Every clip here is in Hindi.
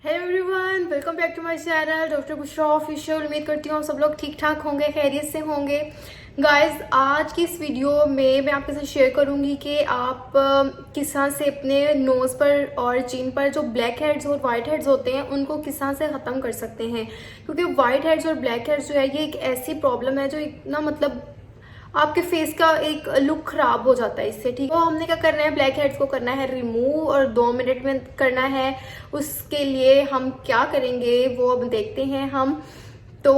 Hello everyone, welcome back to my channel doctor Bushra official. उम्मीद करती हूँ आप सब लोग ठीक ठाक होंगे, खैरियत से होंगे। गाइस, आज की इस वीडियो में मैं आपके साथ शेयर करूंगी कि आप किस तरह से अपने नोज़ पर और चिन पर जो ब्लैक हेड्स और वाइट हेड्स होते हैं उनको किस तरह से ख़त्म कर सकते हैं। क्योंकि वाइट हेड्स और ब्लैक हेड्स जो है ये एक ऐसी प्रॉब्लम है जो इतना मतलब आपके फेस का एक लुक खराब हो जाता है इससे। ठीक है, तो हमने क्या करना है, ब्लैक हेड्स को करना है रिमूव और 2 मिनट में करना है। उसके लिए हम क्या करेंगे वो अब देखते हैं हम। तो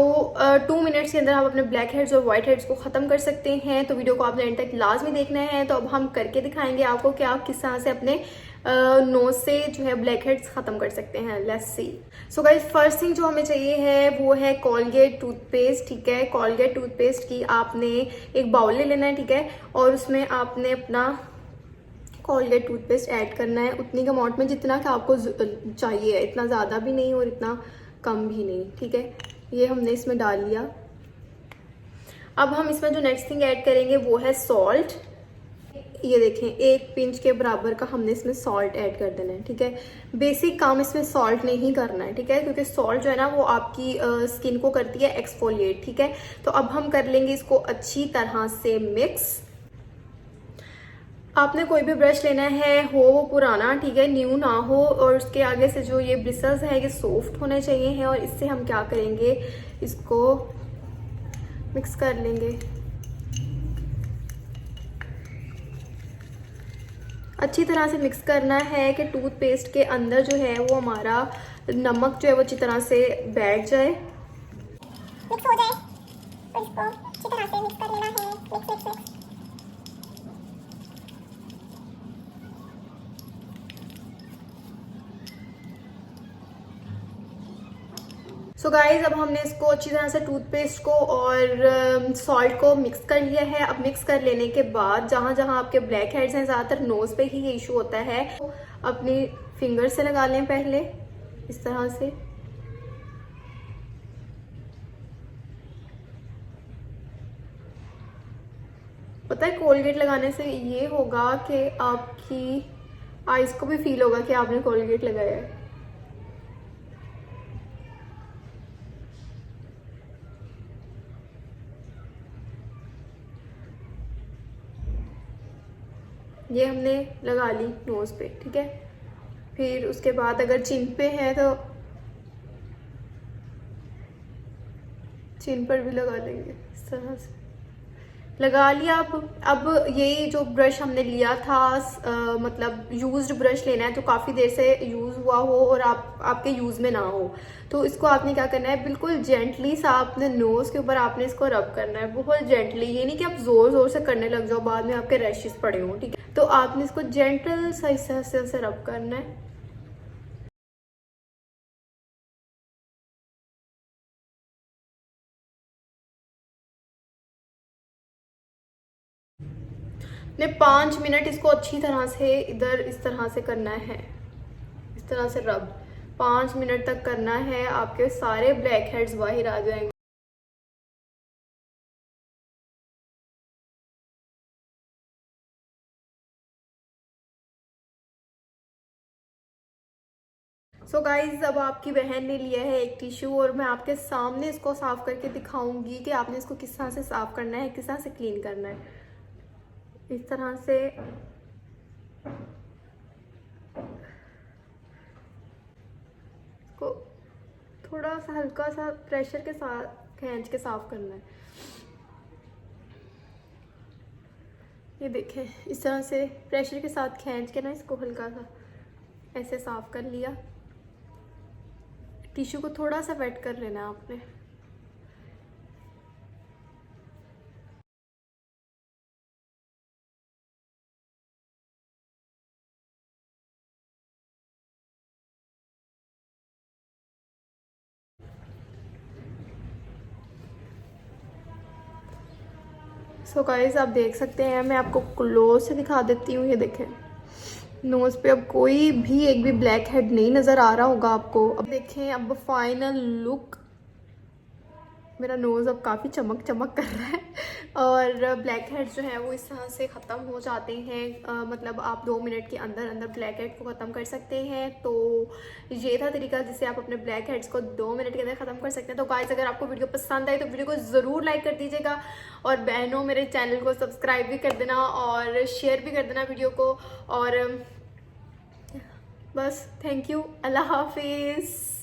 2 मिनट्स के अंदर आप अपने ब्लैक हेड्स और व्हाइट हेड्स को खत्म कर सकते हैं। तो वीडियो को आपने एंड तक लाजमी देखना है। तो अब हम करके दिखाएंगे आपको कि आप किस तरह से अपने नोज से जो है ब्लैक हेड्स खत्म कर सकते हैं। Let's see. So guys, first thing जो हमें चाहिए है वो है कोलगेट टूथपेस्ट। ठीक है, कोलगेट टूथपेस्ट की आपने एक बाउल ले लेना है। ठीक है, और उसमें आपने अपना कोलगेट टूथपेस्ट ऐड करना है उतनी अमाउंट में जितना कि आपको चाहिए है, इतना ज़्यादा भी नहीं और इतना कम भी नहीं। ठीक है, ये हमने इसमें डाल लिया। अब हम इसमें जो नेक्स्ट थिंग ऐड करेंगे वो है सॉल्ट। ये देखें, 1 पिंच के बराबर का हमने इसमें सॉल्ट ऐड कर देना है। ठीक है, बेसिक काम इसमें सॉल्ट ने ही करना है। ठीक है, क्योंकि सॉल्ट जो है ना वो आपकी स्किन को करती है एक्सफोलिएट। ठीक है, तो अब हम कर लेंगे इसको अच्छी तरह से मिक्स। आपने कोई भी ब्रश लेना है, हो वो पुराना, ठीक है, न्यू ना हो, और उसके आगे से जो ये ब्रिसल्स है ये सॉफ्ट होने चाहिए हैं। और इससे हम क्या करेंगे, इसको मिक्स कर लेंगे। अच्छी तरह से मिक्स करना है कि टूथपेस्ट के अंदर जो है वो हमारा नमक जो है वो अच्छी तरह से बैठ जाए, मिक्स हो जाए। और इसको अच्छी तरह से मिक्स कर लेना है। Mix mix mix. So guys, अब हमने इसको अच्छी तरह से टूथपेस्ट को और सॉल्ट को मिक्स कर लिया है। अब मिक्स कर लेने के बाद जहाँ जहाँ आपके ब्लैक हेड्स हैं, ज़्यादातर नोज़ पे ही ये इशू होता है, अपनी फिंगर से लगा लें पहले इस तरह से। पता है, कोलगेट लगाने से ये होगा कि आपकी आइज़ को भी फील होगा कि आपने कोलगेट लगाया है। ये हमने लगा ली नोज़ पे। ठीक है, फिर उसके बाद अगर चिन पे है तो चिन पर भी लगा लेंगे इस तरह से। लगा लिया। अब ये जो ब्रश हमने लिया था, मतलब यूज्ड ब्रश लेना है जो काफ़ी देर से यूज़ हुआ हो और आपके यूज़ में ना हो। तो इसको आपने क्या करना है, बिल्कुल जेंटली सा अपने नोज़ के ऊपर आपने इसको रब करना है, बहुत जेंटली। ये नहीं कि आप ज़ोर ज़ोर से करने लग जाओ, बाद में आपके रैशेस पड़े हों। ठीक है, तो आपने इसको जेंटल सा इस तरह से रब करना है। ने 5 मिनट इसको अच्छी तरह से इधर इस तरह से करना है, इस तरह से रब 5 मिनट तक करना है। आपके सारे ब्लैक हेड्स बाहर आ जाएंगे। सो गाइज, अब आपकी बहन ने लिया है एक टिश्यू और मैं आपके सामने इसको साफ करके दिखाऊंगी कि आपने इसको किस तरह से साफ करना है, किस तरह से क्लीन करना है। इस तरह से इसको थोड़ा सा हल्का सा प्रेशर के साथ खींच के साफ करना है। ये देखें, इस तरह से प्रेशर के साथ खींच के ना इसको हल्का सा ऐसे साफ कर लिया। टिश्यू को थोड़ा सा वेट कर लेना आपने। सो गाइस, आप देख सकते हैं, मैं आपको क्लोज से दिखा देती हूँ। ये देखें, नोज पे अब कोई भी एक भी ब्लैक हेड नहीं नजर आ रहा होगा आपको। अब देखें, अब फाइनल लुक मेरा नोज़ अब काफ़ी चमक चमक कर रहा है। और ब्लैक हेड्स जो है वो इस तरह से ख़त्म हो जाते हैं, मतलब आप 2 मिनट के अंदर अंदर ब्लैक हेड को ख़त्म कर सकते हैं। तो ये था तरीका जिससे आप अपने ब्लैक हेड्स को 2 मिनट के अंदर ख़त्म कर सकते हैं। तो गाइस, अगर आपको वीडियो पसंद आई तो वीडियो को ज़रूर लाइक कर दीजिएगा, और बहनों मेरे चैनल को सब्सक्राइब भी कर देना और शेयर भी कर देना वीडियो को। और बस, थैंक यू, अल्लाह हाफिज़।